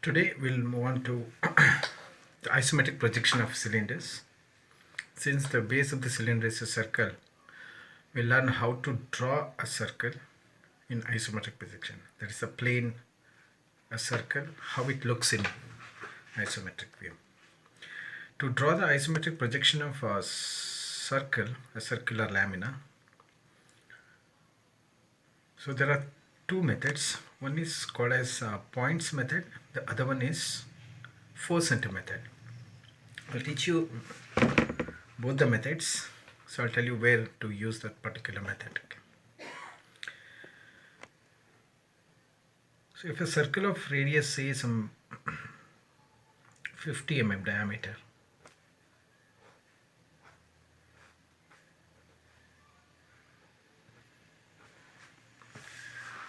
Today we'll move on to the isometric projection of cylinders. Since the base of the cylinder is a circle, we'll learn how to draw a circle in isometric projection. That is a plane, a circle, how it looks in isometric view. To draw the isometric projection of a circle, a circular lamina, so there are two methods. One is called as points method, the other one is 4 center method. I'll teach you both the methods, so I'll tell you where to use that particular method. So if a circle of radius, say some 50 mm diameter,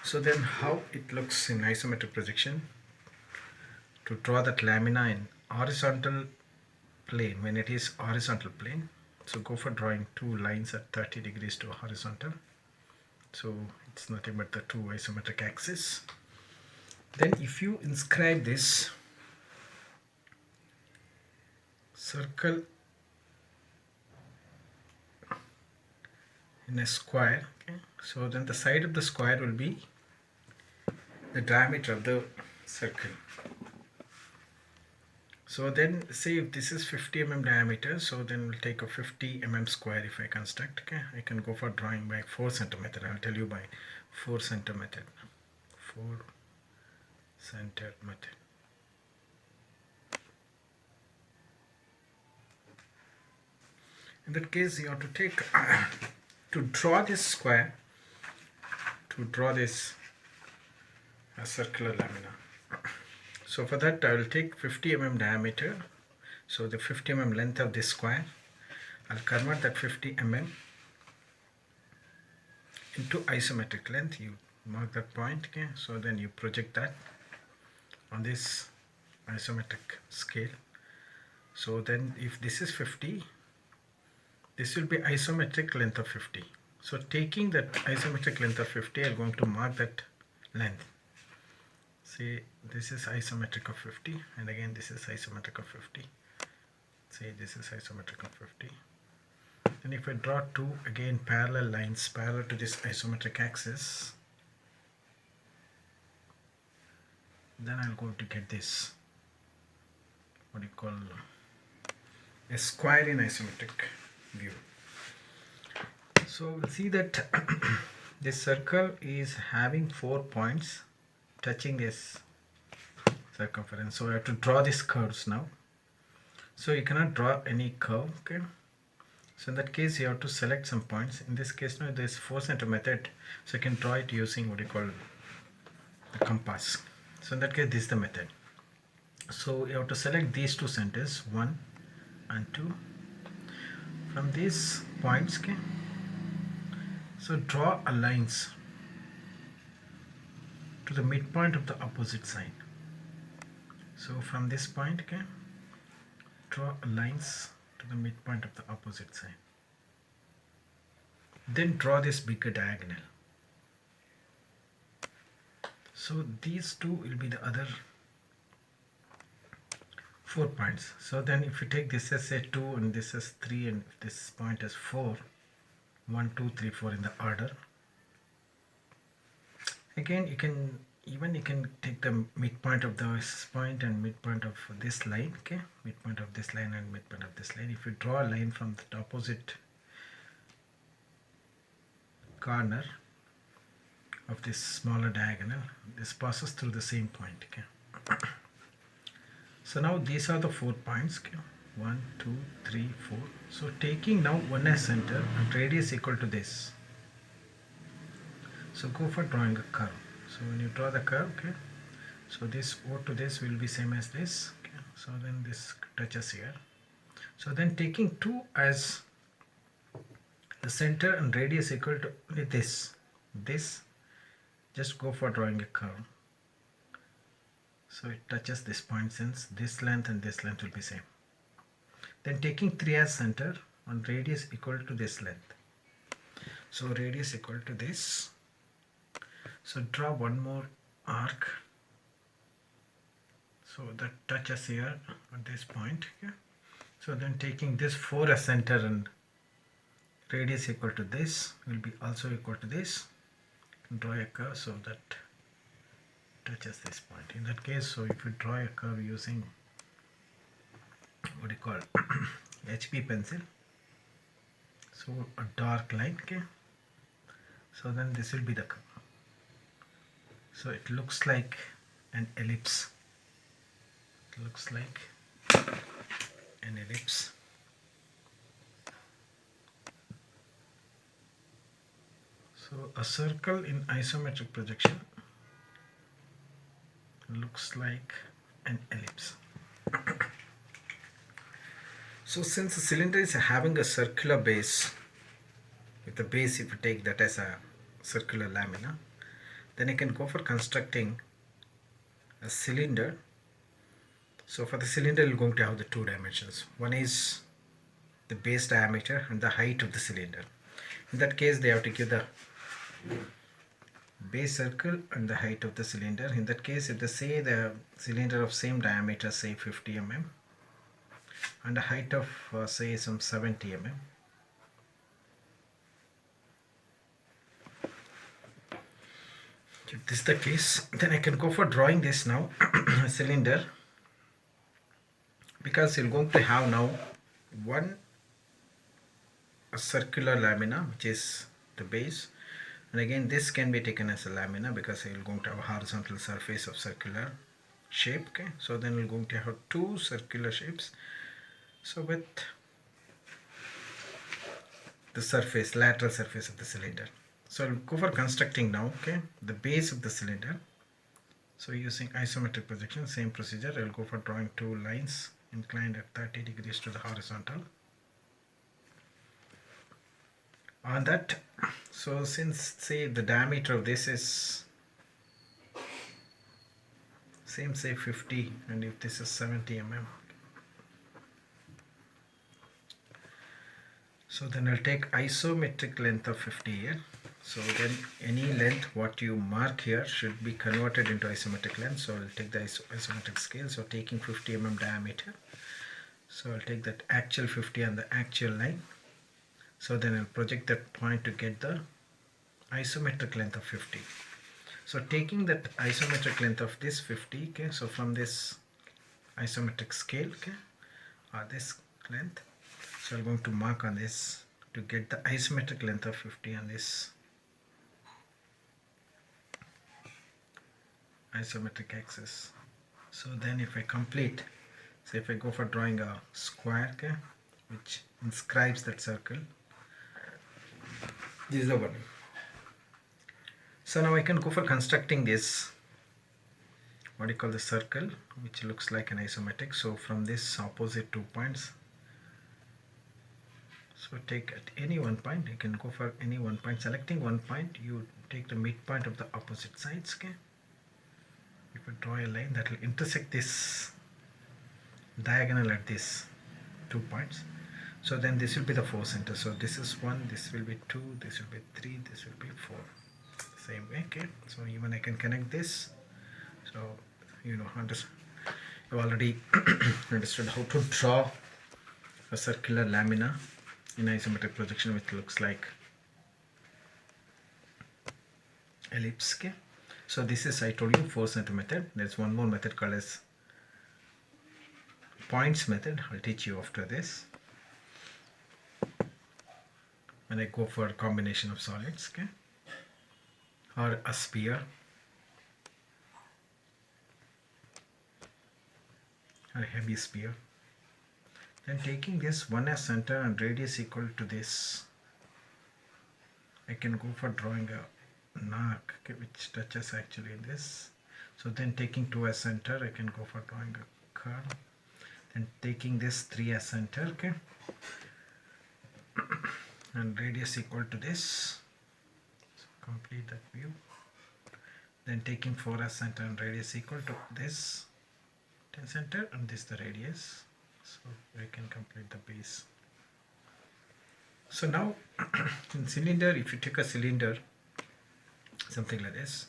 so then how it looks in isometric projection, to draw that lamina in horizontal plane, when it is horizontal plane, so go for drawing two lines at 30 degrees to horizontal, so it's nothing but the two isometric axes. Then if you inscribe this circle in a square, okay, so then the side of the square will be the diameter of the circle. So then say if this is 50 mm diameter, so then we'll take a 50 mm square if I construct. Okay, I can go for drawing by 4 center method. I'll tell you by 4 center method. 4 center method. In that case, you have to take to draw this square, to draw this circular lamina. So for that I will take 50 mm diameter, so the 50 mm length of this square, I'll convert that 50 mm into isometric length. You mark that point, okay, so then you project that on this isometric scale. So then if this is 50, this will be isometric length of 50. So taking that isometric length of 50, I'm going to mark that length. See, this is isometric of 50, and again this is isometric of 50. See, this is isometric of 50. And if I draw two again parallel lines parallel to this isometric axis, then I'm going to get this, what you call a square in isometric view. So we'll see that this circle is having 4 points touching this circumference. So I have to draw these curves now. So you cannot draw any curve, okay? So in that case you have to select some points. In this case now there is 4 center method, so you can draw it using what you call the compass. So in that case this is the method. So you have to select these two centers, 1 and 2. From these points, okay, so draw a lines to the midpoint of the opposite side. So from this point, okay, draw lines to the midpoint of the opposite side. Then draw this bigger diagonal. So these two will be the other 4 points. So then if you take this as say 2 and this as 3 and this point as 4, 1, 2, 3, 4 in the order. Again you can take the midpoint of this point and midpoint of this line, okay, midpoint of this line and midpoint of this line. If you draw a line from the opposite corner of this smaller diagonal, this passes through the same point, okay. So now these are the 4 points, okay, 1, 2, 3, 4. So taking now 1 as center and radius equal to this, so go for drawing a curve. So when you draw the curve, okay, so this O to this will be same as this, okay, so then this touches here. So then taking 2 as the center and radius equal to this, just go for drawing a curve. So it touches this point, since this length and this length will be same. Then taking 3 as center and radius equal to this length. So radius equal to this. So draw one more arc. So that touches here at this point. Okay. So then taking this 4 as center and radius equal to this will be also equal to this. Draw a curve so that touches this point. In that case, so if you draw a curve using what do you call HB pencil, so a dark line, okay, so then this will be the curve. So it looks like an ellipse. It looks like an ellipse. So a circle in isometric projection looks like an ellipse. So since the cylinder is having a circular base, with the base if you take that as a circular lamina, then I can go for constructing a cylinder. So for the cylinder you're going to have the two dimensions. One is the base diameter and the height of the cylinder. In that case they have to give the base circle and the height of the cylinder. In that case, if they say the cylinder of same diameter, say 50 mm, and a height of say some 70 mm, if this is the case, then I can go for drawing this now cylinder, because you're going to have now a circular lamina which is the base, and again this can be taken as a lamina because you're going to have a horizontal surface of circular shape. Okay, so then we're going to have two circular shapes, so with the surface, lateral surface of the cylinder. So I'll go for constructing now, okay, the base of the cylinder. So using isometric projection, same procedure, I'll go for drawing two lines inclined at 30 degrees to the horizontal. On that, so since say the diameter of this is same, say 50, and if this is 70 mm, so then I'll take isometric length of 50 here. So then any length what you mark here should be converted into isometric length. So I'll take the isometric scale, so taking 50 mm diameter, so I'll take that actual 50 on the actual line. So then I'll project that point to get the isometric length of 50. So taking that isometric length of this 50, okay, so from this isometric scale, okay, or this length, so I'm going to mark on this to get the isometric length of 50 on this isometric axis. So then if I complete, so if I go for drawing a square, okay, which inscribes that circle, this is the one. So now I can go for constructing this, what do you call the circle, which looks like an isometric. So from this opposite 2 points, so take at any one point, you can go for any one point. Selecting one point, you take the midpoint of the opposite sides, okay. If you draw a line that will intersect this diagonal at these 2 points, so then this will be the 4 center. So this is 1, this will be 2, this will be 3, this will be 4. Same way, okay. So even I can connect this. So you know, you already understood how to draw a circular lamina in isometric projection, which looks like ellipse. Okay. So this is, I told you, 4 center method. There's one more method called as points method. I'll teach you after this when I go for a combination of solids, okay, or a sphere, or a heavy sphere. Then taking this 1 as center and radius equal to this, I can go for drawing an arc, okay, which touches actually this. So then taking 2 as center, I can go for drawing a curve. Then taking this 3 as center, okay, and radius equal to this. So complete that view. Then taking 4 as center and radius equal to this 10 center, and this the radius. So we can complete the base. So now in cylinder, if you take a cylinder something like this,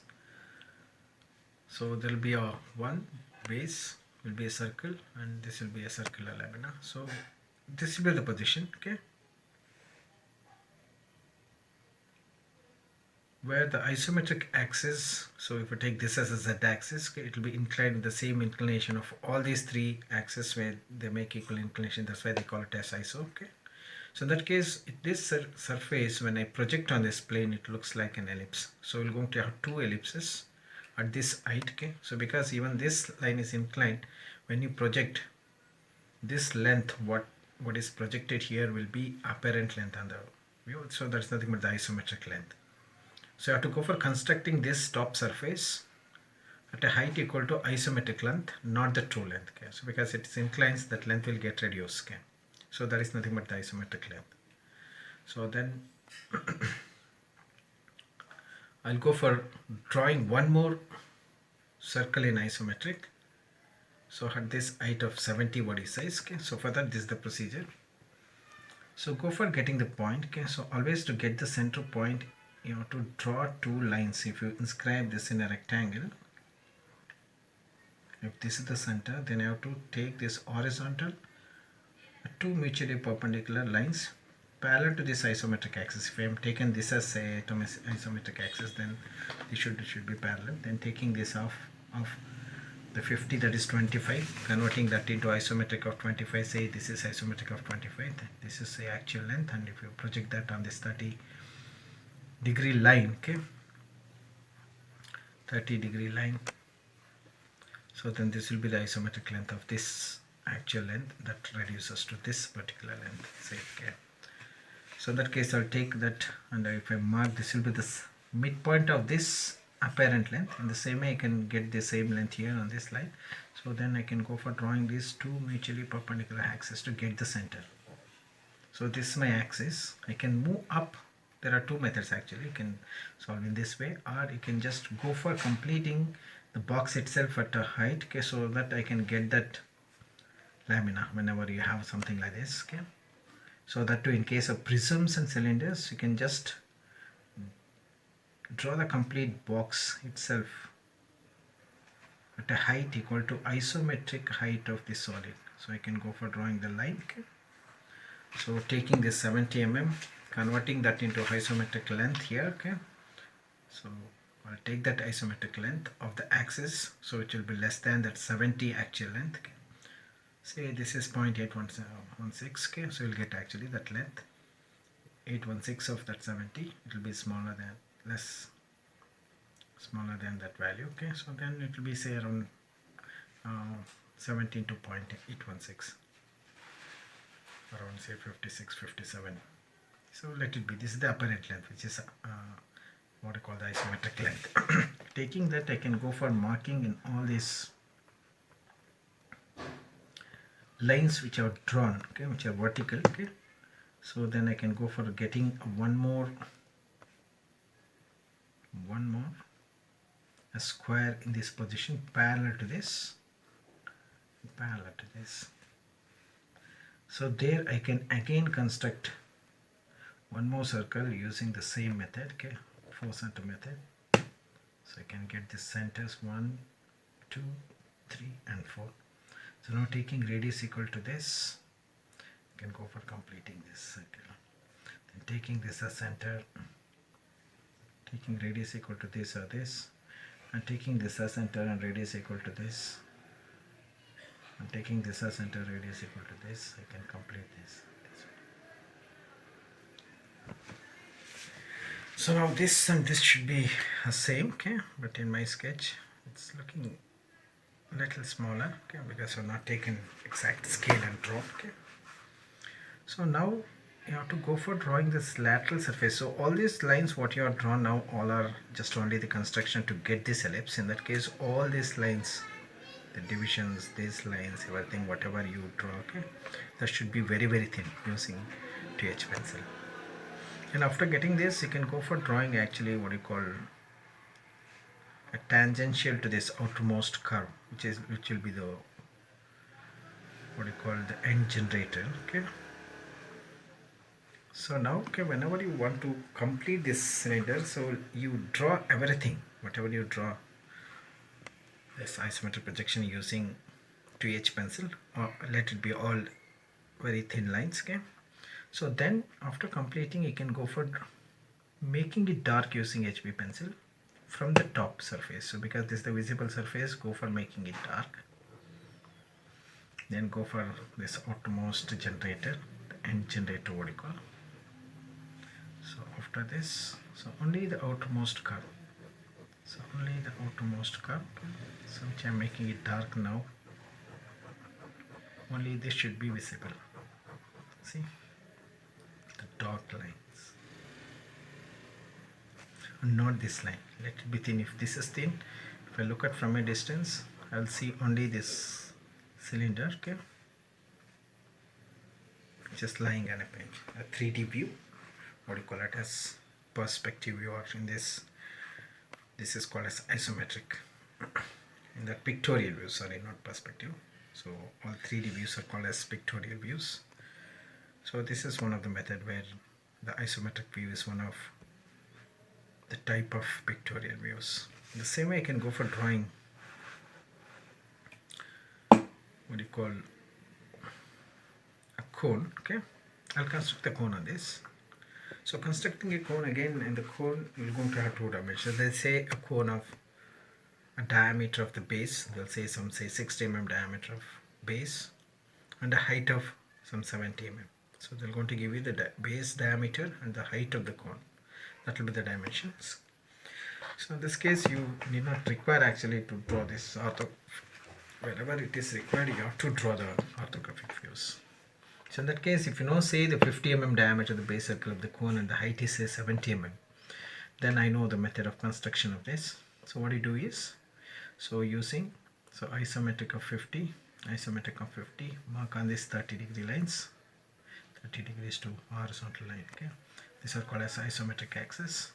so there will be a one base will be a circle and this will be a circular lamina. So this will be the position, okay, where the isometric axis, so if we take this as a z-axis, okay, it will be inclined with the same inclination of all these three axes where they make equal inclination. That's why they call it as iso, okay. So in that case, this surface, when I project on this plane, it looks like an ellipse. So we're going to have two ellipses at this height, okay. So because even this line is inclined, when you project this length, what is projected here will be apparent length on the view. So that's nothing but the isometric length. So you have to go for constructing this top surface at a height equal to isometric length, not the true length, okay. So because it is inclined, that length will get reduced, okay. So that is nothing but the isometric length. So then I'll go for drawing one more circle in isometric. So at this height of 70 body size, okay. So for that, this is the procedure. So go for getting the point, okay. So always to get the center point, you have to draw two lines. If you inscribe this in a rectangle, if this is the center, then I have to take this horizontal two mutually perpendicular lines parallel to this isometric axis. If I am taken this as a isometric axis, then it should be parallel. Then taking this off the 50, that is 25, converting that into isometric of 25, say this is isometric of 25, this is the actual length, and if you project that on this 30-degree line, okay, 30-degree line, so then this will be the isometric length of this actual length that reduces to this particular length, say, okay. So in that case, I'll take that, and if I mark, this will be the midpoint of this apparent length. In the same way, I can get the same length here on this line. So then I can go for drawing these two mutually perpendicular axes to get the center. So this is my axis. I can move up. There are two methods actually. You can solve in this way, or you can just go for completing the box itself at a height, okay, so that I can get that lamina whenever you have something like this, okay. So that too, in case of prisms and cylinders, you can just draw the complete box itself at a height equal to isometric height of the solid. So I can go for drawing the line, okay. So taking this 70 mm, converting that into isometric length here, okay. So I'll take that isometric length of the axis, so it will be less than that 70 actual length, okay. Say this is 0.816, okay, so you'll get actually that length 816 of that 70. It will be smaller than that value, okay. So then it will be say around 17 to 0.816, around say 56, 57. So let it be. This is the apparent length, which is what I call the isometric length. Taking that, I can go for marking in all these lines which are drawn, okay, which are vertical, okay. So then I can go for getting one more a square in this position parallel to this. So there I can again construct one more circle using the same method, okay, 4 center method. So I can get the centers 1, 2, 3 and 4. So now taking radius equal to this, I can go for completing this circle. Then taking this as center, taking radius equal to this or this, and taking this as center and radius equal to this, and taking this as center, radius equal to this, I can complete this. So now this and this should be the same, okay, but in my sketch it's looking little smaller, okay, because I've not taken exact scale and drawn, okay. So now you have to go for drawing this lateral surface. So all these lines what you have drawn now, all are just only the construction to get this ellipse. In that case, all these lines, the divisions, these lines, everything, whatever you draw, okay, that should be very, very thin using 2H pencil. And after getting this, you can go for drawing actually what you call a tangential to this outermost curve, which will be the what you call the end generator, okay. So now, okay, whenever you want to complete this cylinder, so you draw everything, whatever you draw this isometric projection using 2H pencil, or let it be all very thin lines. Okay, so then after completing, you can go for making it dark using HB pencil from the top surface. So because this is the visible surface, go for making it dark. Then go for this outermost generator, the end generator, what you call. So after this, so only the outermost curve. So only the outermost curve. So which I am making it dark now. Only this should be visible. See the dark lines. Not this line. Let it be thin. If this is thin, if I look at from a distance, I'll see only this cylinder. Okay, just lying on a bench. A 3D view. What do you call it as perspective view, or in this is called as isometric. In the pictorial view, sorry, not perspective. So all 3D views are called as pictorial views. So this is one of the method where the isometric view is one of the type of pictorial views. In the same way, I can go for drawing what do you call a cone. Okay, I'll construct the cone on this. So constructing a cone, again, in the cone you're going to have two dimensions. They say a cone of a diameter of the base, they'll say some say 60 mm diameter of base, and a height of some 70 mm. So they're going to give you the base diameter and the height of the cone. That will be the dimensions. So in this case, you need not require actually to draw this wherever it is required, you have to draw the orthographic views. So in that case, if you know, say the 50 mm diameter of the base circle of the cone and the height is say 70 mm, then I know the method of construction of this. So what you do is, so using isometric of 50, mark on this 30-degree lines, 30 degrees to horizontal line. Okay, these are called as isometric axis.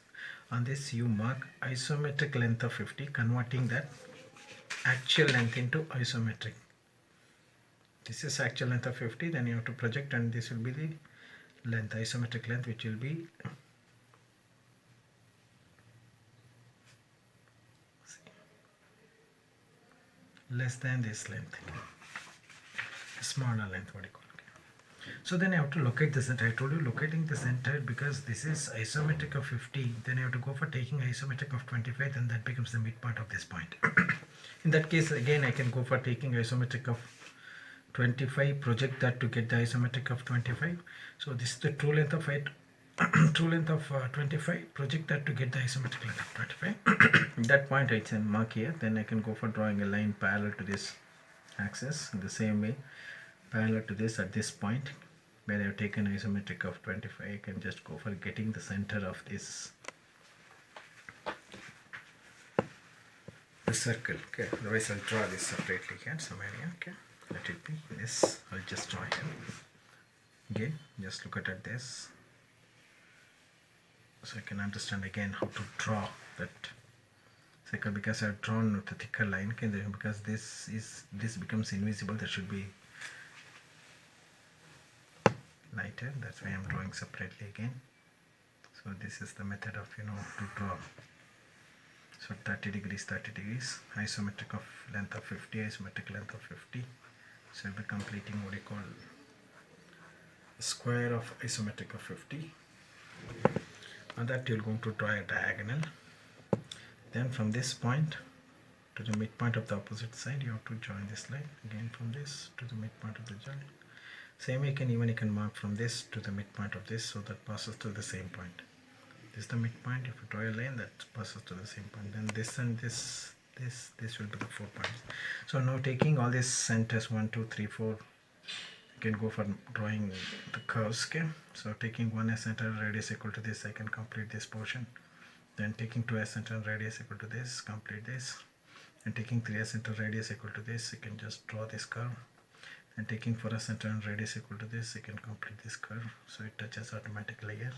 On this you mark isometric length of 50, converting that actual length into isometric. This is actual length of 50, then you have to project, and this will be the length, isometric length, which will be less than this length, smaller length, what you call. So then I have to locate the center. I told you locating the center, because this is isometric of 50, then I have to go for taking isometric of 25, then that becomes the midpoint of this point. In that case, again, I can go for taking isometric of 25, project that to get the isometric of 25. So this is the true length of height, true length of 25, project that to get the isometric length of 25. That point I can mark here. Then I can go for drawing a line parallel to this axis in the same way, parallel to this at this point where I have taken isometric of 25. I can just go for getting the center of this the circle. Okay, otherwise I'll draw this separately here some area. Okay, let it be this. I'll just draw here. Again, just look at this, so I can understand again how to draw that circle, because I've drawn with a thicker line. Okay, because this becomes invisible, there should be lighter. That's why I'm drawing separately again. So this is the method of to draw. So 30 degrees, isometric of length of 50, isometric length of 50. So I'll be completing what you call a square of isometric of 50. On that you're going to draw a diagonal. Then from this point to the midpoint of the opposite side, you have to join this line. Again from this to the midpoint of the joint. Same way you can mark from this to the midpoint of this, so that passes to the same point. This is the midpoint. If you draw a line, that passes to the same point. Then this and this will be the 4 points. So now taking all these centers 1, 2, 3, 4, you can go for drawing the curves. Okay, so taking 1 as center and radius equal to this, I can complete this portion. Then taking 2 as center and radius equal to this, complete this. And taking 3 as center radius equal to this, you can just draw this curve. And taking 4 as center and radius equal to this, you can complete this curve. So it touches automatically here.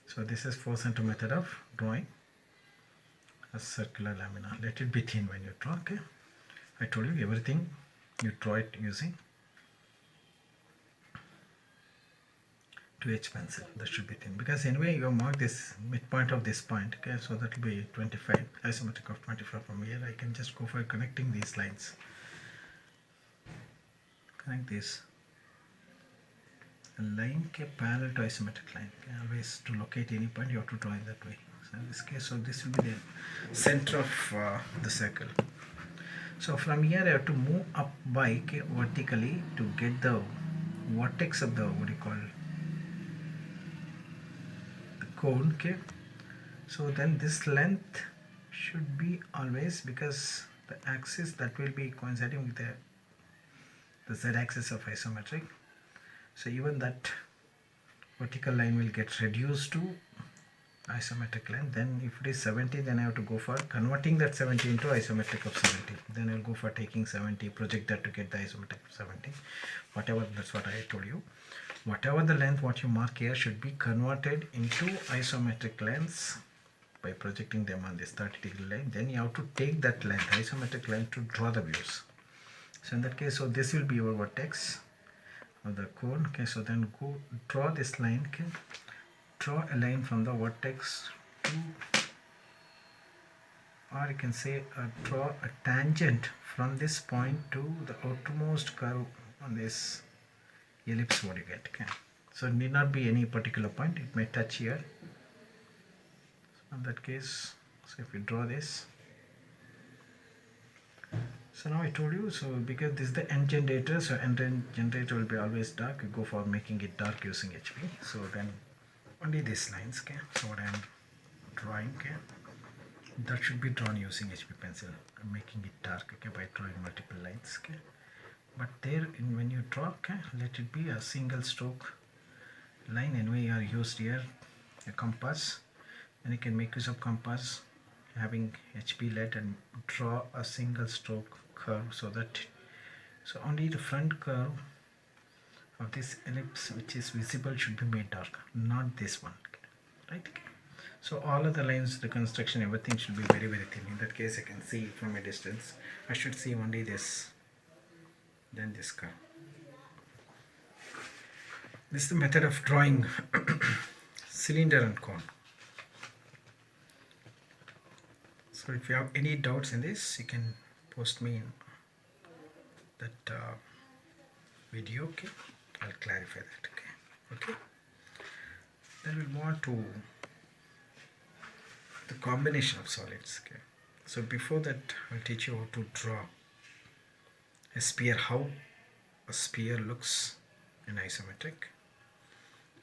So this is 4 cm method of drawing a circular lamina. Let it be thin when you draw. Okay, I told you everything you draw it using 2H pencil. That should be thin, because anyway you have marked this midpoint of this point. Okay, so that will be 25, isometric of 25 from here. I can just go for connecting these lines. like this. A line parallel to isometric line. Always to locate any point you have to draw in that way. So in this case, so this will be the center of the circle. So from here I have to move up by vertically to get the vertex of the what you call the cone. So then this length should be always, because the axis that will be coinciding with the z-axis of isometric. So even that vertical line will get reduced to isometric line. Then if it is 70, then I have to go for converting that 70 into isometric of 70. Then I'll go for taking 70, project that to get the isometric of 70. Whatever, that's what I told you. Whatever the length what you mark here should be converted into isometric lengths by projecting them on this 30-degree line. Then you have to take that length, isometric length, to draw the views. So in that case, so this will be your vertex of the cone. Okay, so then go draw this line. Okay, draw a line from the vertex to, or you can say draw a tangent from this point to the outermost curve on this ellipse what you get. Okay, so it need not be any particular point, it may touch here. So in that case, so if we draw this, so now I told you, so because this is the end generator, so end generator will be always dark. You go for making it dark using HP. So then only these lines. Okay, so what I am drawing, okay, that should be drawn using HP pencil. I'm making it dark, okay, by drawing multiple lines. Okay, but there when you draw, okay, let it be a single stroke line. Anyway, you are used here a compass, and you can make use of compass having HP lead and draw a single stroke curve, so that so only the front curve of this ellipse which is visible should be made dark, not this one. Okay, right? Okay. So all of the lines, the construction, everything should be very thin. In that case, I can see from a distance. I should see only this, then this curve. This is the method of drawing cylinder and cone. So if you have any doubts in this, you can post me in that video. Okay, I'll clarify that. Okay. Then we'll move on to the combination of solids. Okay, so before that, I'll teach you how to draw a sphere, how a sphere looks in isometric,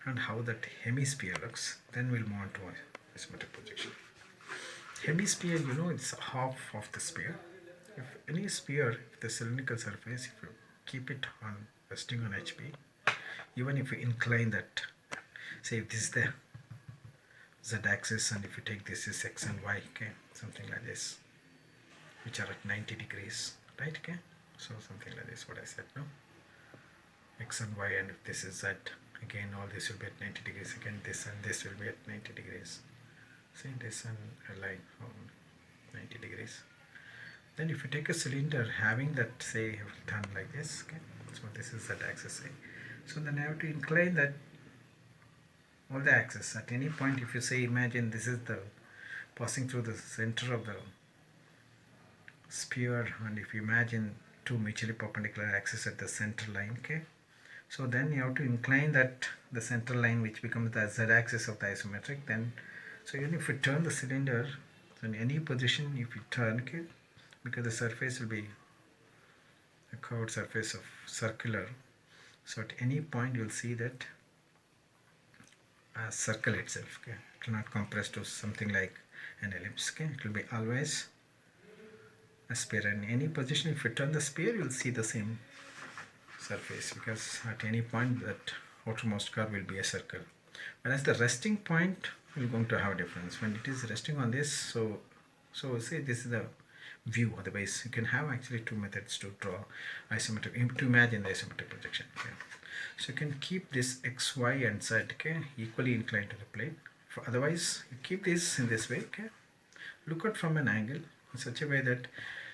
and how that hemisphere looks. Then we'll move on to isometric projection. Hemisphere, you know, it's half of the sphere. If any sphere, if the cylindrical surface, if you keep it on resting on HP, even if you incline that, say if this is the z-axis, and if you take this is x and y, okay, something like this, which are at 90 degrees, right? Okay, so something like this, what I said, no? X and y, and if this is z, again all this will be at 90 degrees, again this and this will be at 90 degrees. Say this and a line on 90 degrees. Then if you take a cylinder having that, say, turn like this, okay, so this is that axis, say. So then I have to incline that all the axis at any point. If you say, imagine this is the passing through the center of the sphere, and if you imagine two mutually perpendicular axes at the center line, okay, so then you have to incline that the center line, which becomes the z-axis of the isometric. Then so even if you turn the cylinder, so in any position if you turn, okay, because the surface will be a curved surface of circular, so at any point you'll see that a circle itself, okay, it will not compress to something like an ellipse, okay, it will be always a sphere. In any position if you turn the sphere, you'll see the same surface, because at any point that outermost curve will be a circle. Whereas the resting point will going to have a difference. When it is resting on this, so say this is the view, otherwise you can have actually two methods to draw isometric, to imagine the isometric projection. Okay, so you can keep this x, y and z, okay, equally inclined to the plane. Otherwise you keep this in this way, okay, look at from an angle in such a way that,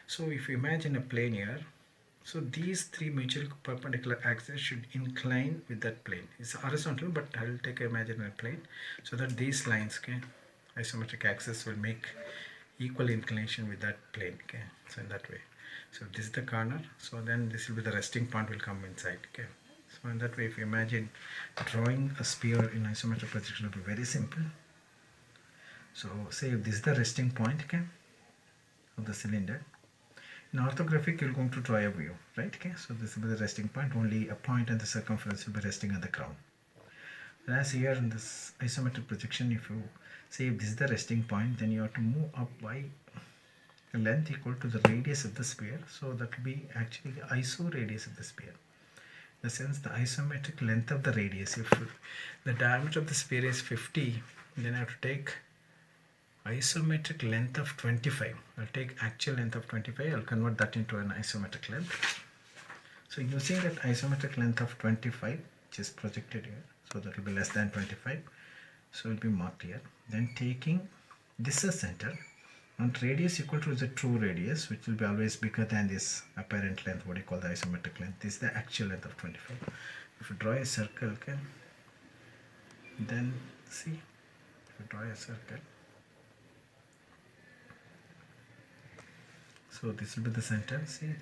so if you imagine a plane here, so these three mutual perpendicular axes should incline with that plane. It's horizontal, but I will take an imaginary plane, so that these lines, okay, isometric axis will make equal inclination with that plane. Okay, so in that way. So this is the corner, so then this will be the resting point will come inside. Okay, so in that way, if you imagine drawing a sphere in isometric projection, will be very simple. So say if this is the resting point, okay, of the cylinder. In orthographic, you're going to draw a view, right? Okay, so this will be the resting point. Only a point and the circumference will be resting on the ground. Whereas here in this isometric projection, if you say if this is the resting point, then you have to move up by a length equal to the radius of the sphere. So that will be actually the iso radius of the sphere. In the sense, the isometric length of the radius. If the diameter of the sphere is 50, then I have to take isometric length of 25. I'll take actual length of 25. I'll convert that into an isometric length. So using that isometric length of 25, which is projected here, so that will be less than 25. So it will be marked here. Then taking this as center, and radius equal to the true radius, which will be always bigger than this apparent length, what you call the isometric length. This is the actual length of 25. If you draw a circle, okay, then see, if you draw a circle, so this will be the center. See,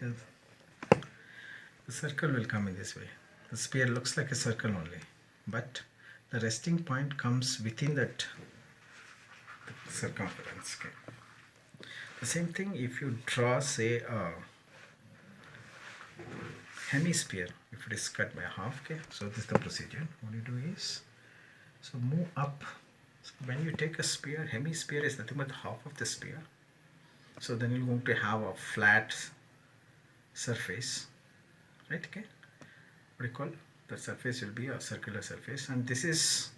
the circle will come in this way. The sphere looks like a circle only, but the resting point comes within that circumference. Okay. The same thing if you draw, say, a hemisphere, if it is cut by half. Okay, so this is the procedure. What you do is, so move up. So when you take a sphere, hemisphere is nothing but half of the sphere. So then you're going to have a flat surface, right? Okay, what do you call the surface will be a circular surface, and this is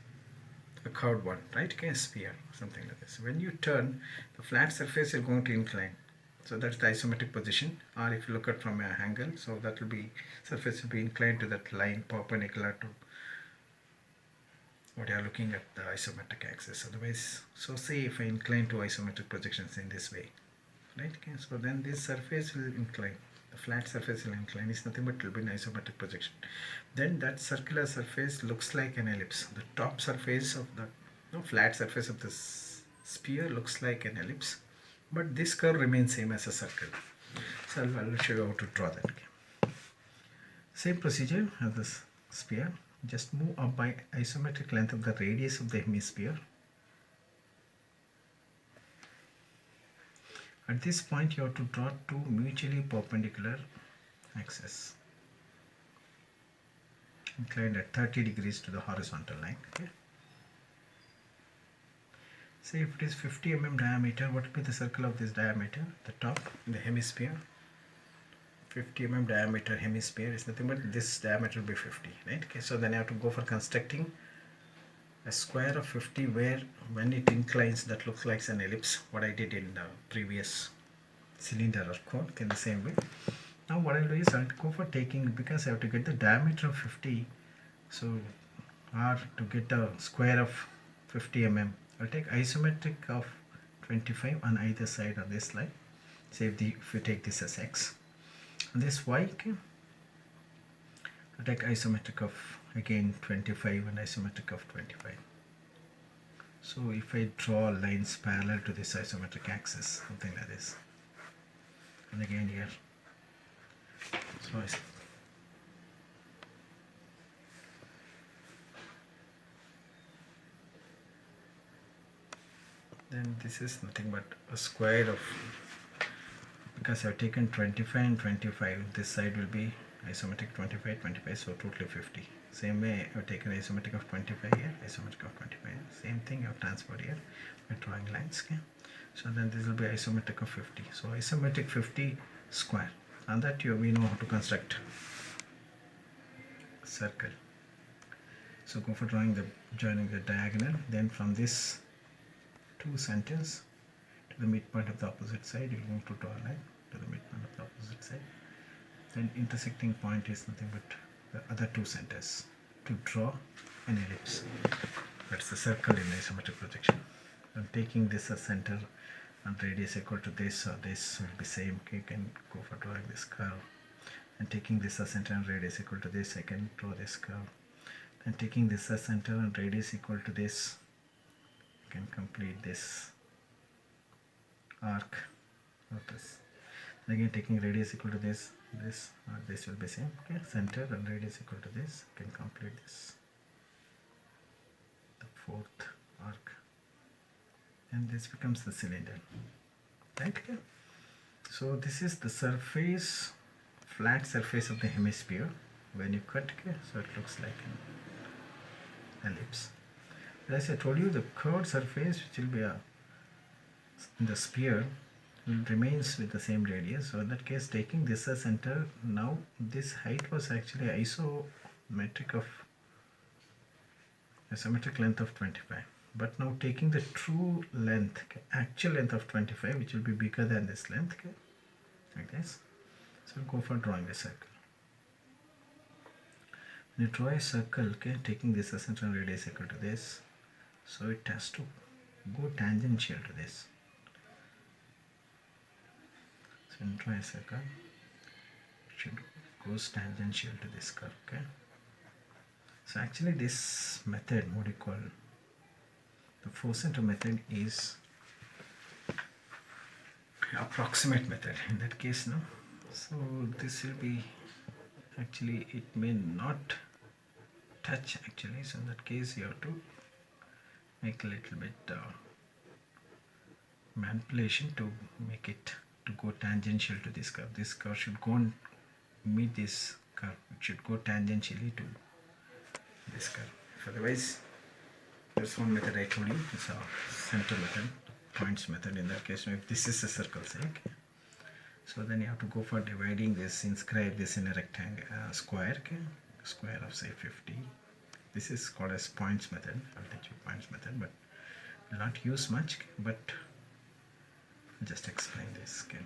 a curved one, right? Okay, a sphere, something like this. When you turn, the flat surface is going to incline. So that's the isometric position. Or if you look at from an angle, so that will be, surface will be inclined to that line perpendicular to what you are looking at the isometric axis. Otherwise, so say if I incline to isometric projections in this way, right? Okay, so then this surface will incline. The flat surface will incline. It's nothing but it will be an isometric projection. Then that circular surface looks like an ellipse. The top surface of the flat surface of this sphere looks like an ellipse, but this curve remains same as a circle. So I'll show you how to draw that. Okay. Same procedure as this sphere. Just move up by isometric length of the radius of the hemisphere. At this point, you have to draw two mutually perpendicular axes inclined at 30 degrees to the horizontal line. Okay. Say if it is 50 mm diameter, what will be the circle of this diameter? The top in the hemisphere. 50 mm diameter hemisphere is nothing but this diameter will be 50, right? Okay, so then I have to go for constructing a square of 50 where when it inclines that looks like an ellipse, what I did in the previous cylinder or cone. Okay, in the same way. Now what I'll do is I'll go for taking, because I have to get the diameter of 50, so or to get the square of 50 mm, I'll take isometric of 25 on either side of this line. Say if you take this as x, and this y, okay, I'll take isometric of again 25 and isometric of 25. So if I draw lines parallel to this isometric axis, something like this, and again here, so then this is nothing but a square of, because I've taken 25 and 25, this side will be isometric 25, 25, so totally 50. Same way I've taken isometric of 25 here, isometric of 25, same thing I've transferred here by drawing lines. Okay, so then this will be isometric of 50, so isometric 50 square, and that we know how to construct a circle. So go for joining the diagonal, then from this two centers to the midpoint of the opposite side, you're going to draw a line to the midpoint of the opposite side. Then intersecting point is nothing but the other two centers to draw an ellipse. That's the circle in isometric projection. I'm taking this as center and radius equal to this, or this will be same. Okay, you can go for drawing this curve. And taking this as center and radius equal to this, I can draw this curve. And taking this as center and radius equal to this, can complete this arc of this. again taking radius equal to this, this will be same. Okay, center and radius equal to this. You can complete this, the fourth arc, and this becomes the cylinder, right? Okay. So this is the surface, flat surface of the hemisphere when you cut. Okay, so it looks like an ellipse. As I told you, the curved surface which will be in the sphere will remains with the same radius. So in that case, taking this as center, now this height was actually isometric length of 25. But now taking the true length, okay, actual length of 25, which will be bigger than this length, okay, like this. So we'll go for drawing a circle. When you draw a circle, okay, taking this as center and radius equal to this, so it has to go tangential to this. So when you draw a circle, it should go tangential to this curve. Okay. So actually this method, what you call the 4 center method, is approximate method in that case, no. So this will be, actually it may not touch actually, so in that case you have to make a little bit manipulation to make it to go tangential to this curve. This curve should go and meet this curve. It should go tangentially to this curve. Otherwise, there's one method I told you, it's a center method, points method. In that case, if this is a circle, say, okay, so then you have to go for dividing this, inscribe this in a rectangle, square, okay, square of say 50. This is called as points method. I'll teach you points method, but will not use much, but just explain this. Okay.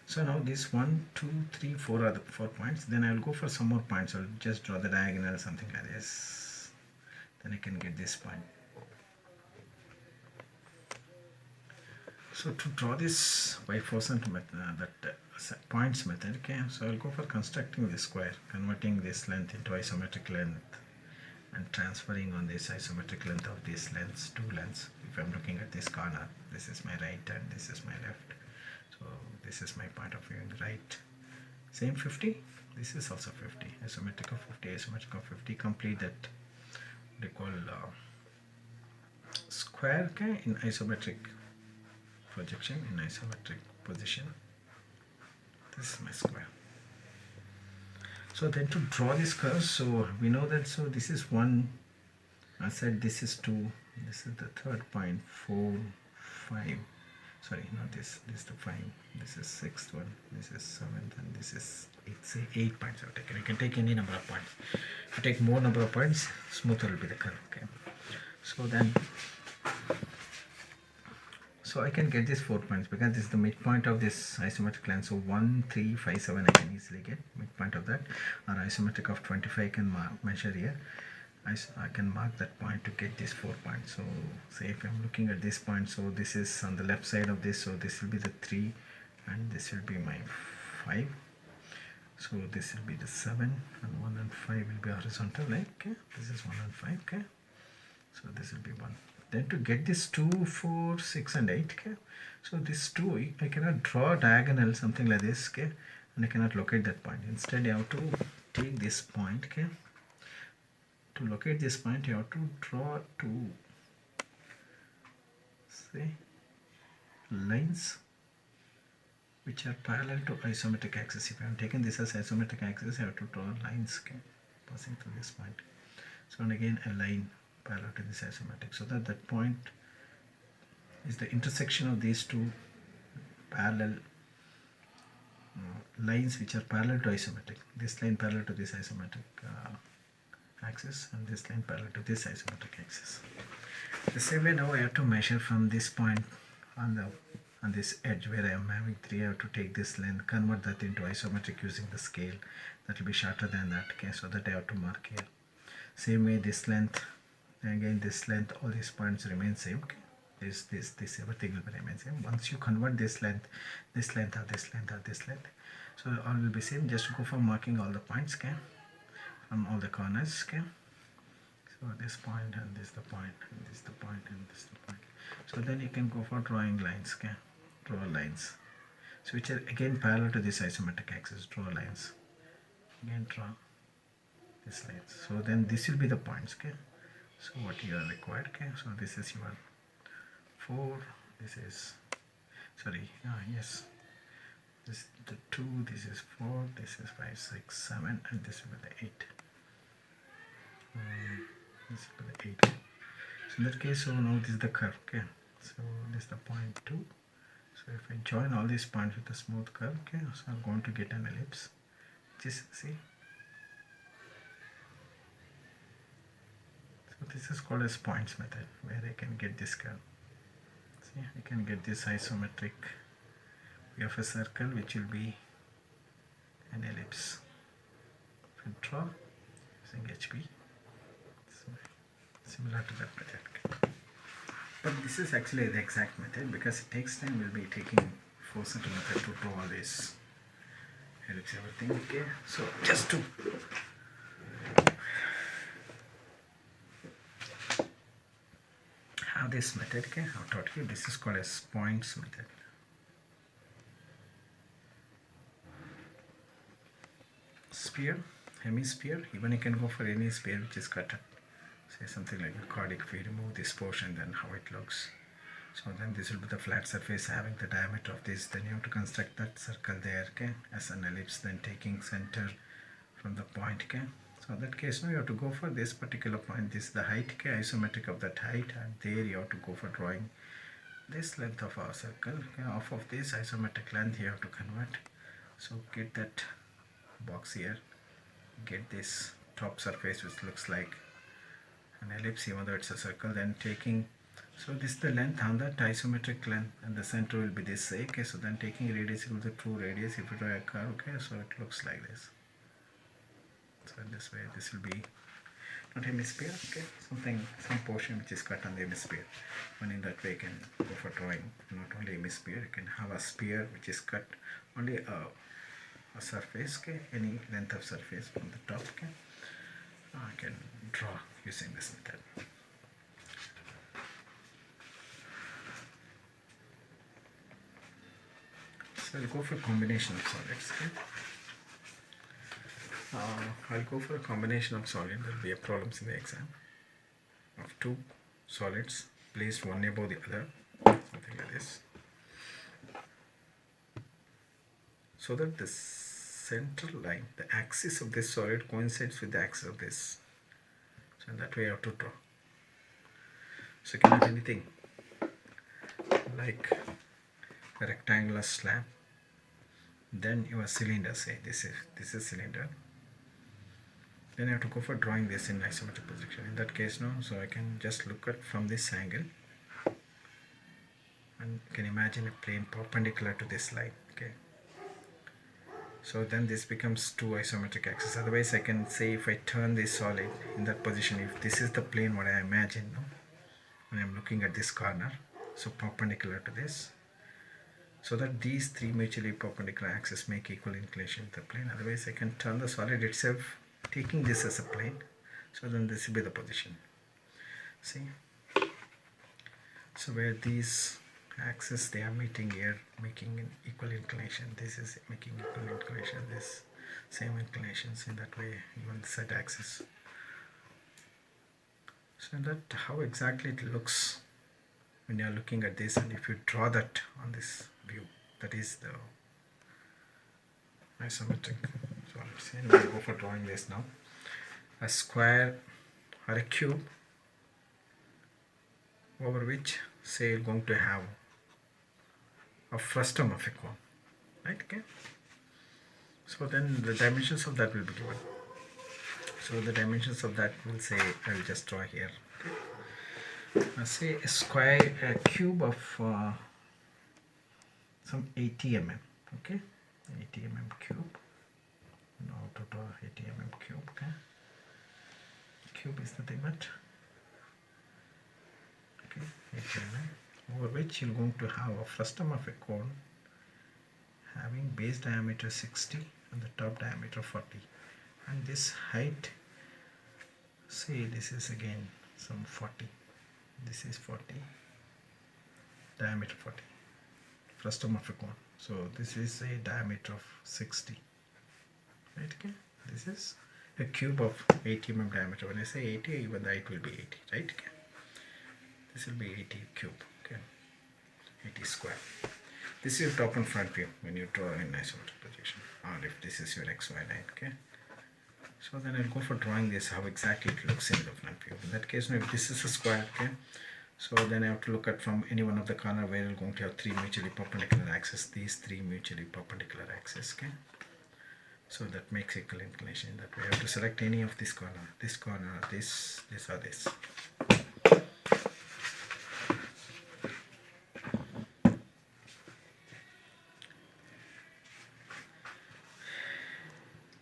So now this 1, 2, 3, 4 are the 4 points. Then I will go for some more points. I'll just draw the diagonal or something like this. Then I can get this point. So to draw this by 4 centimeter, points method, okay, so I'll go for constructing this square, converting this length into isometric length and transferring on this isometric length of these lengths, two lengths. If I'm looking at this corner, this is my right and this is my left. So this is my point of view in the right. Same 50, this is also 50, isometric of 50, isometric of 50, complete that they call square, okay, in isometric projection, in isometric position. This is my square. So then to draw this curve, so we know that, so this is 1, I said this is 2, this is the third point, 4, 5, sorry, not this, this is the 5, this is 6th one, this is 7th, and this is 8, say 8 points I've taken. You can take any number of points. If you take more number of points, smoother will be the curve, okay. So then, so I can get these 4 points because this is the midpoint of this isometric line. So 1, 3, 5, 7 I can easily get midpoint of that. Or isometric of 25 I can measure here. I can mark that point to get these 4 points. So say if I'm looking at this point, so this is on the left side of this, so this will be the 3 and this will be my 5. So this will be the 7 and 1 and 5 will be horizontal, like, okay. This is 1 and 5, okay. So this will be 1. Then to get this 2, 4, 6 and 8, okay. So this 2, I cannot draw a diagonal, something like this, okay. And I cannot locate that point. Instead, I have to take this point, okay. To locate this point, you have to draw 2, say, lines which are parallel to isometric axis. If I have taken this as isometric axis, I have to draw lines, okay, passing through this point. So and again a line parallel to this isometric, so that that point is the intersection of these two parallel lines which are parallel to isometric. This line parallel to this isometric axis and this line parallel to this isometric axis. The same way now I have to measure from this point on this edge where I am having 3. I have to take this length, convert that into isometric using the scale. That will be shorter than that, okay, so that I have to mark here. Same way this length, and again this length, all these points remain same, okay. This everything will remain same. Once you convert this length or this length or this length, so all will be same. Just go for marking all the points, okay, from all the corners, okay. So this point and this the point and this the point and this the point. So then you can go for drawing lines, okay. Draw lines. so which are again parallel to this isometric axis. Draw lines, again draw this lines. So then this will be the points. Okay, so what you are required. Okay, so this is your 4, this is, sorry, yes, this is the 2, this is 4, this is 5, 6, 7, and this will be the 8. This will be the 8. So in that case, so now this is the curve. Okay, so this is the point 2. So if I join all these points with a smooth curve, okay, so I'm going to get an ellipse. Just see. So this is called as points method, where I can get this curve. See, I can get this isometric view of a circle, which will be an ellipse. If I draw using HP, so similar to that method. But this is actually the exact method, because it takes time. We'll be taking 4 centimeters to draw all this ellipse, everything. Okay, so just to have this method, okay, I've taught you, this is called as points method. Sphere, hemisphere, even you can go for any sphere which is cut. Say something like a conic. If we remove this portion, then how it looks. So then this will be the flat surface having the diameter of this. Then you have to construct that circle there, okay, as an ellipse, then taking center from the point, okay. So in that case, now you have to go for this particular point. This is the height, okay, isometric of that height, and there you have to go for drawing this length of our circle. Okay, off of this isometric length you have to convert. So get that box here, get this top surface which looks like an ellipse, even though it's a circle. Then taking, so this is the length on that isometric length, and the center will be this. Okay, so then taking radius equal to true radius. If you draw a curve, okay, so it looks like this. So in this way, this will be not hemisphere, okay, some portion which is cut on the hemisphere. And in that way, you can go for drawing not only hemisphere, you can have a sphere which is cut only a surface, okay, any length of surface from the top, okay. I can draw using this method. So I'll go for a combination of solids, okay. I'll go for a combination of solids. There will be problems in the exam of 2 solids placed one above the other, something like this, so that the central line, the axis of this solid coincides with the axis of this. So in that way you have to draw. So you can have anything like a rectangular slab, then your cylinder, say this is cylinder. Then I have to go for drawing this in isometric projection. In that case, no, so I can just look at from this angle, and you can imagine a plane perpendicular to this line, okay. So then this becomes 2 isometric axes. Otherwise, I can say if I turn this solid in that position, if this is the plane what I imagine, no, when I'm looking at this corner, so perpendicular to this, so that these 3 mutually perpendicular axes make equal inclination to the plane. Otherwise, I can turn the solid itself, taking this as a plane. So then this will be the position. See, so where these axes, they are meeting here, making an equal inclination. This is making equal inclination, this same inclinations. In that way, even the z axis. So that how exactly it looks when you are looking at this, and if you draw that on this view, that is the isometric. So let's see, we'll go for drawing this now. A square or a cube over which, say, you're going to have a frustum of a cone, right? Okay. So then the dimensions of that will be given. So the dimensions of that will say, I will just draw here. Okay. Say a square, a cube of some 80 mm. Okay, 80 mm cube. Now to draw 80 mm cube. Okay. Cube is nothing but, okay, 80 mm, over which you're going to have a frustum of a cone having base diameter 60 and the top diameter 40, and this height, say this is again some 40, this is 40, diameter 40, frustum of a cone. So this is a diameter of 60, right? Okay, this is a cube of 80 mm diameter. When I say 80, even the height will be 80, right? Okay, this will be 80 cube, okay, 80 square. This is top and front view when you draw an isometric projection, or if this is your XY line, okay. So then I'll go for drawing this, how exactly it looks in the front view. In that case, now if this is a square, okay, so then I have to look at from any one of the corner where you're going to have three mutually perpendicular axes, these three mutually perpendicular axes, okay. So that makes equal inclination. That way I have to select any of this corner, this, or this.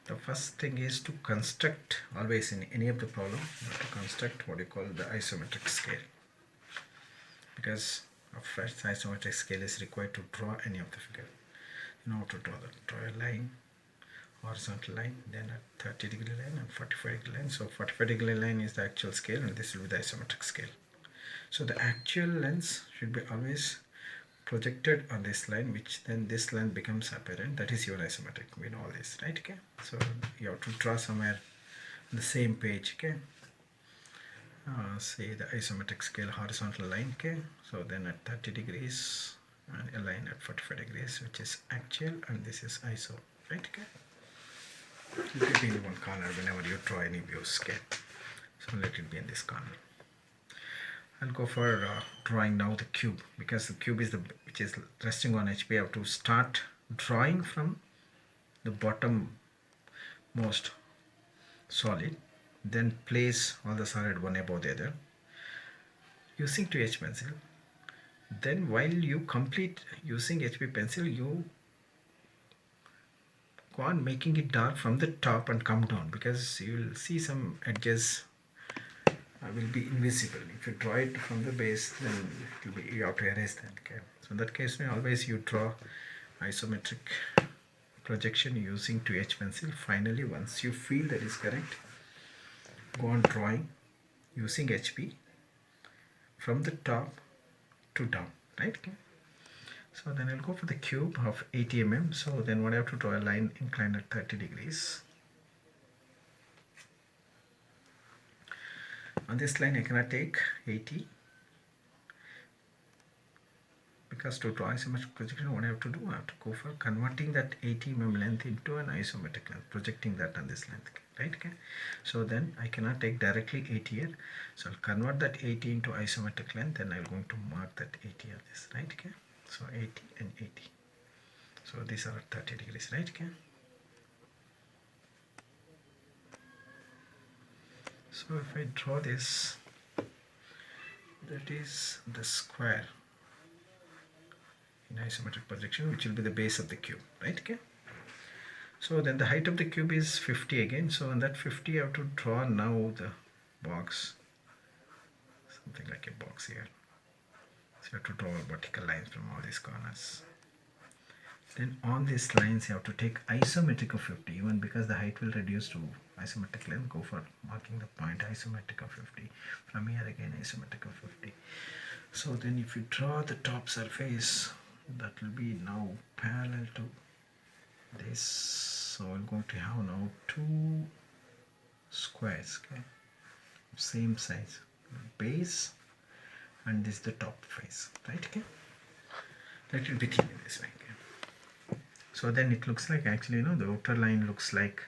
The first thing is to construct, always in any of the problem, you have to construct what you call the isometric scale. Because a fresh isometric scale is required to draw any of the figure. You know how to draw that. Draw a line, horizontal line, then a 30-degree line and 45-degree line. So 45-degree line is the actual scale and this will be the isometric scale. So the actual lens should be always projected on this line, which then this line becomes apparent. That is your isometric. We know all this, right? Okay, so you have to draw somewhere on the same page, okay. Say the isometric scale horizontal line, okay. So then at 30 degrees and a line at 45 degrees, which is actual, and this is iso, right? Okay, it will be in one corner whenever you draw any views, okay. So let it be in this corner. I'll go for drawing now the cube, because the cube is the which is resting on HP. I have to start drawing from the bottom most solid, then place all the solid one above the other using 2H pencil. Then while you complete using HB pencil, you go on making it dark from the top and come down, because you will see some edges will be invisible. If you draw it from the base, then it will be, you have to erase that, okay. So in that case, always you draw isometric projection using 2H pencil. Finally, once you feel that is correct, go on drawing using HB from the top to down, right? Okay. So then I'll go for the cube of 80 mm. So then what I have to draw a line inclined at 30 degrees. On this line I cannot take 80, because to draw isometric projection, what I have to do, I have to go for converting that 80 mm length into an isometric length, projecting that on this length, right? Okay. So then I cannot take directly 80 here, so I'll convert that 80 into isometric length, and I'm going to mark that 80 of this, right? Okay. So 80 and 80. So these are at 30 degrees, right? Okay. So if I draw this, that is the square in isometric projection, which will be the base of the cube, right? Okay. So then the height of the cube is 50 again. So on that 50, I have to draw now the box, something like a box here. So you have to draw vertical lines from all these corners. Then on these lines, you have to take isometric of 50, even because the height will reduce to isometric length. Go for marking the point isometric of 50. From here again, isometric of 50. So then if you draw the top surface, that will be now parallel to this. So I'm going to have now two squares, okay, same size, base, and this is the top face, right? Okay, that will be clean in this way. Okay. So then it looks like, actually, the outer line looks like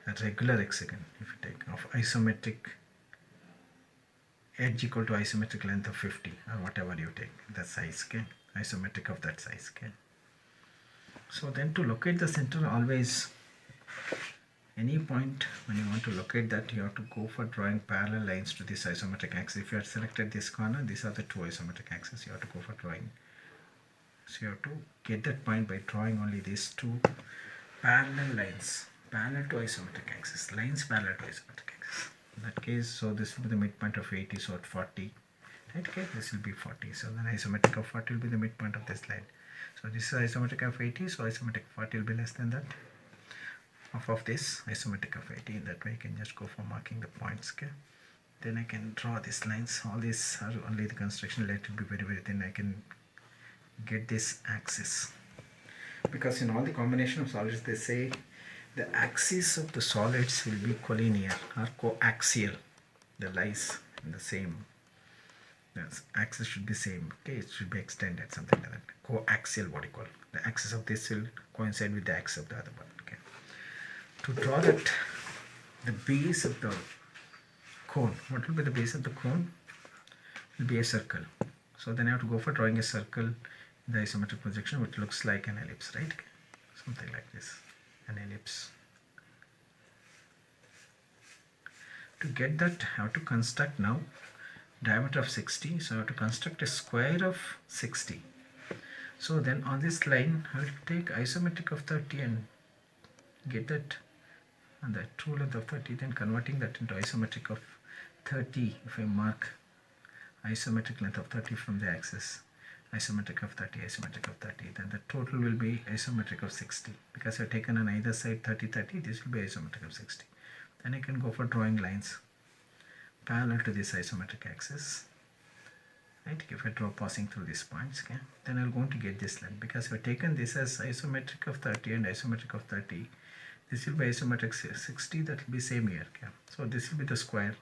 a regular hexagon. If you take of isometric edge equal to isometric length of 50, or whatever you take, the size, okay, isometric of that size, okay. So then to locate the center, always any point when you want to locate that, you have to go for drawing parallel lines to this isometric axis. If you have selected this corner, these are the two isometric axes, you have to go for drawing. So you have to get that point by drawing only these two parallel lines, parallel to isometric axis, lines parallel to isometric axis. In that case, so this will be the midpoint of 80, so at 40, right? Okay, this will be 40. So then isometric of 40 will be the midpoint of this line. So this is isometric of 80, so isometric 40 will be less than that of this isometric of 80. In that way, you can just go for marking the points, okay. Then I can draw these lines. All these are only the construction, let it be very, very thin. I can get this axis, because in all the combination of solids they say the axis of the solids will be collinear or coaxial. They lies in the same, yes, axis should be same, okay, it should be extended, something like that. Coaxial, what you call, the axis of this will coincide with the axis of the other one. Okay, to draw that, the base of the cone, what will be the base of the cone? Will be a circle. So then I have to go for drawing a circle in the isometric projection which looks like an ellipse, right? Something like this, an ellipse. To get that, I have to construct now diameter of 60, so I have to construct a square of 60. So then on this line I will take isometric of 30 and get that, and the true length of 30, then converting that into isometric of 30. If I mark isometric length of 30 from the axis, isometric of 30, isometric of 30, then the total will be isometric of 60. Because I've taken on either side 30, 30, this will be isometric of 60. Then I can go for drawing lines parallel to this isometric axis, right? If I draw passing through these points, okay, then I'm going to get this length, because I've taken this as isometric of 30 and isometric of 30. This will be isometric 60, that will be same here, okay. So this will be the square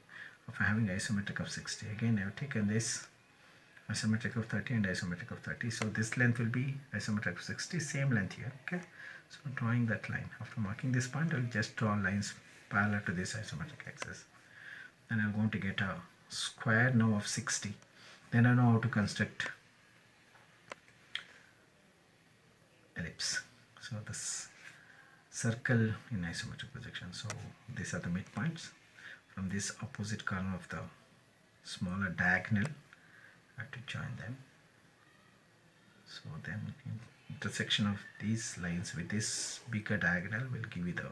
of having isometric of 60. Again, I have taken this isometric of 30 and isometric of 30. So this length will be isometric of 60, same length here, okay. So drawing that line, after marking this point, I will just draw lines parallel to this isometric axis. Then I'm going to get a square now of 60. Then I know how to construct ellipse. So this circle in isometric projection. So these are the midpoints. From this opposite corner of the smaller diagonal, I have to join them. So then intersection of these lines with this bigger diagonal will give you the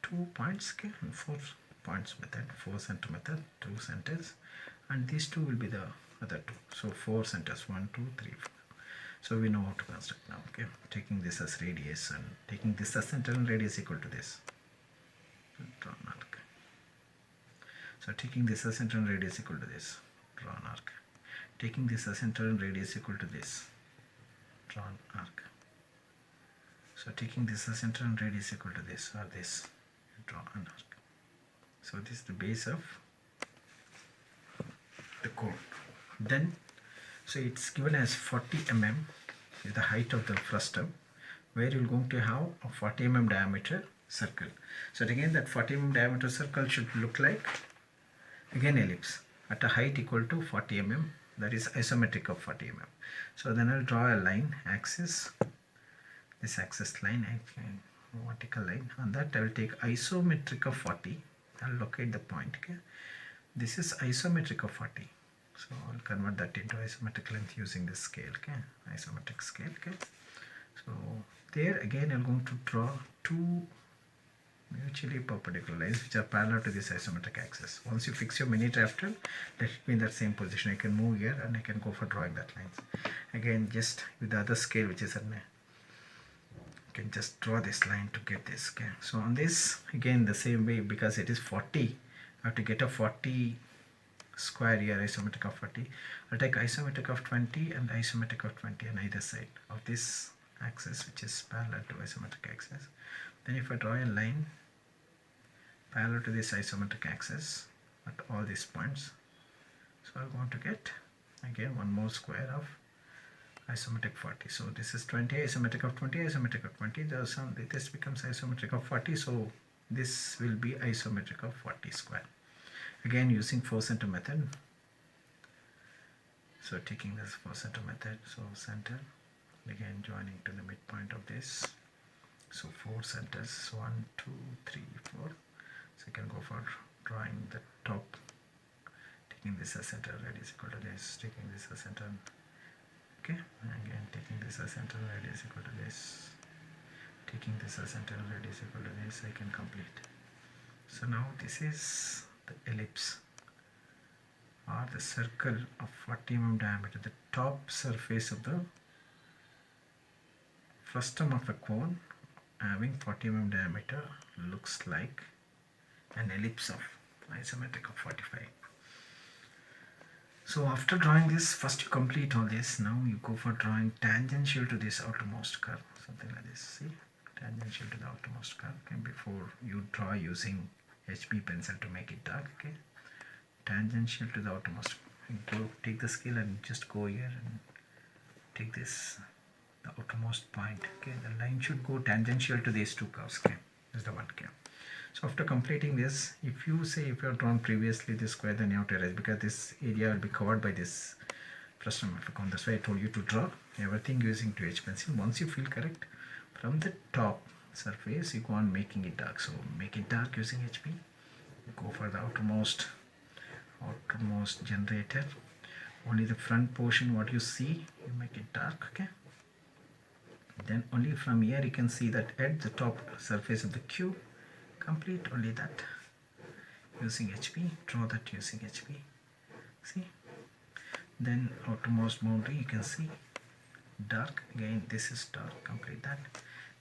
2 points, okay, and 4 points method, 4 center method, 2 centers, and these two will be the other two. So 4 centers, 1, 2, 3, 4. So we know how to construct now, okay. Taking this as radius and taking this as center and radius equal to this. Draw an arc. So taking this as center and radius equal to this, draw an arc. Taking this as center and radius equal to this, draw an arc. So taking this as center and radius equal to this or this, draw an arc. So this is the base of the cone. Then, so it's given as 40 mm is the height of the frustum, where you're going to have a 40 mm diameter circle. So again, that 40 mm diameter circle should look like, again, ellipse at a height equal to 40 mm, that is isometric of 40 mm. So then I'll draw a line, axis, this axis line, vertical line. On that I will take isometric of 40. I'll locate the point, okay. This is isometric of 40. So I'll convert that into isometric length using this scale, okay, isometric scale, okay. So there again I'm going to draw two mutually perpendicular lines which are parallel to this isometric axis. Once you fix your mini drafter, let it be in that same position. I can move here and I can go for drawing that lines. Again, just with the other scale which is an, you can just draw this line to get this, okay. So on this, again the same way, because it is 40, I have to get a 40 square here, isometric of 40. I'll take isometric of 20 and isometric of 20 on either side of this axis which is parallel to isometric axis. Then if I draw a line parallel to this isometric axis at all these points, so I'm going to get again one more square of isometric 40. So this is 20, isometric of 20, isometric of 20. This becomes isometric of 40. So this will be isometric of 40 square. Again using 4 center method. So taking this 4 center method, so center, again joining to the midpoint of this. So 4 centers, 1, 2, 3, 4. So I can go for drawing the top, taking this as center, radius equal to this, taking this as center, okay, and again taking this as center, radius equal to this, taking this as center, radius equal to this, I can complete. So now this is the ellipse or the circle of 40 mm diameter. The top surface of the frustum of a cone having 40 mm diameter looks like an ellipse of isometric of 45. So after drawing this, first you complete all this. Now you go for drawing tangential to this outermost curve, something like this. See, tangential to the outermost curve. Okay, before you draw using HB pencil to make it dark. Okay, tangential to the outermost. You go take the scale and just go here and take this, the outermost point. Okay, the line should go tangential to these two curves. Okay, this is the one. Okay. So after completing this, if you have drawn previously this square, then you have to erase, because this area will be covered by this frustum of a cone. That's why I told you to draw everything using 2H pencil. Once you feel correct, from the top surface you go on making it dark. So make it dark using HB. You go for the outermost generator. Only the front portion what you see, you make it dark. Okay. Then only from here you can see that at the top surface of the cube, complete only that using HB, draw that using HB. See, then outermost boundary you can see dark. Again this is dark, complete that.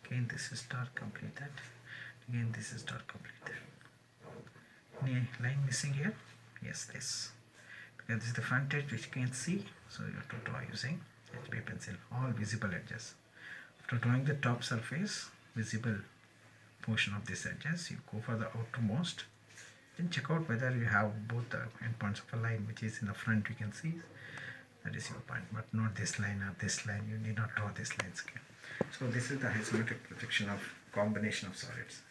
Again this is dark, complete that. Again this is dark, complete that. Any line missing here? Yes, this, because this is the front edge which you can see, so you have to draw using HB pencil all visible edges. After drawing the top surface, visible portion of these edges, you go for the outermost, then check out whether you have both the endpoints of a line which is in the front. You can see that is your point, but not this line or this line. You need not draw these lines. Okay. So this is the isometric projection of combination of solids.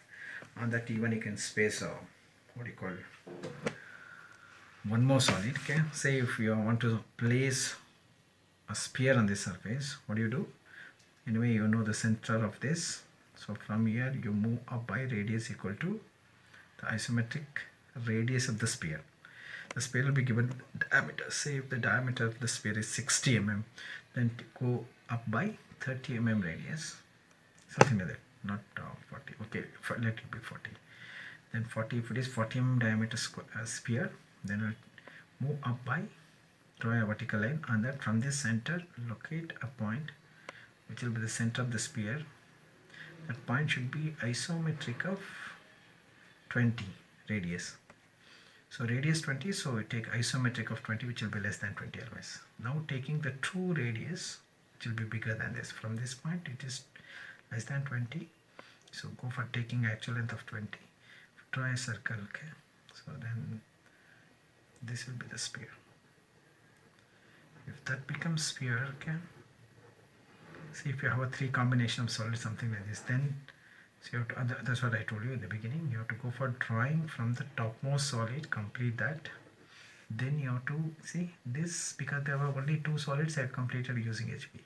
On that even you can space one more solid. Okay, say if you want to place a sphere on this surface, what do you do? Anyway, you know the center of this. So from here you move up by radius equal to the isometric radius of the sphere. The sphere will be given diameter. Say if the diameter of the sphere is 60 mm, then go up by 30 mm radius, something like that, not 40. Okay, let it be 40. Then 40, if it is 40 mm diameter sphere, then we'll move up by, draw a vertical line, and that from this center locate a point which will be the center of the sphere. That point should be isometric of 20 radius. So radius 20, so we take isometric of 20, which will be less than 20 otherwise. Now taking the true radius, which will be bigger than this. From this point it is less than 20. So go for taking actual length of 20. Draw a circle. Okay. So then this will be the sphere. If that becomes sphere, okay. See, if you have a 3 combination of solids, something like this, then so you have to, that's what I told you in the beginning. You have to go for drawing from the topmost solid, complete that. Then you have to see this, because there were only 2 solids I have completed using HB.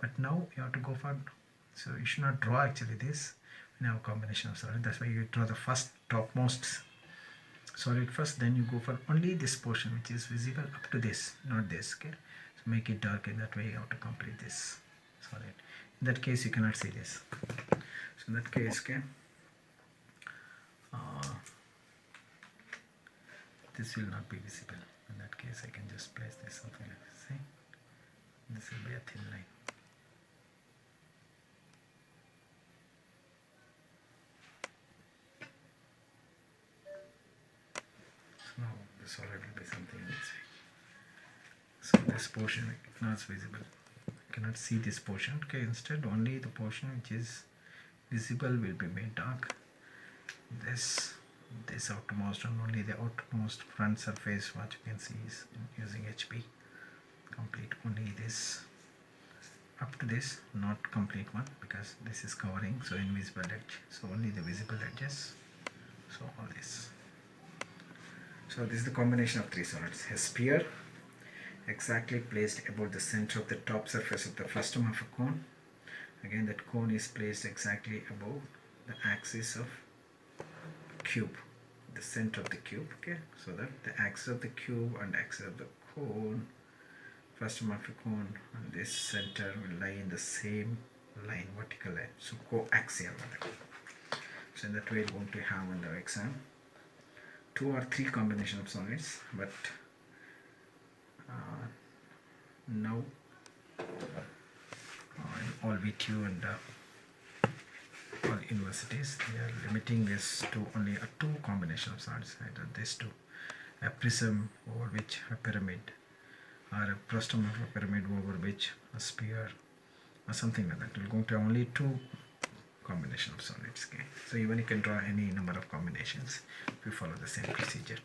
But now you have to go for, so you should not draw actually this when you have a combination of solids. That's why you draw the first topmost solid first, then you go for only this portion which is visible up to this, not this. Okay, so make it dark. In that way you have to complete this solid. In that case you cannot see this. So in that case, okay, this will not be visible. In that case I can just place this something like this. See, this will be a thin line. So now the solid will be something in this way. So this portion is not visible. You cannot see this portion. Okay, instead only the portion which is visible will be made dark. This outermost and only the outermost front surface what you can see is using HB. Complete only this up to this, not complete one, because this is covering, so invisible edge. So only the visible edges. So all this. So this is the combination of 3 solids. A sphere exactly placed above the center of the top surface of the frustum of a cone. Again, that cone is placed exactly above the axis of cube, the center of the cube. Okay, so that the axis of the cube and axis of the cone, frustum of the cone, and this center will lie in the same line, vertical line. So coaxial. So in that way, what we have in the exam, 2 or 3 combination of solids, but now in all VTU and all universities, they are limiting this to only a 2 combination of solids, either this 2, a prism over which a pyramid, or a frustum of a pyramid over which a sphere or something like that. We're going to have only two combination of solids. Okay, so even you can draw any number of combinations if you follow the same procedure.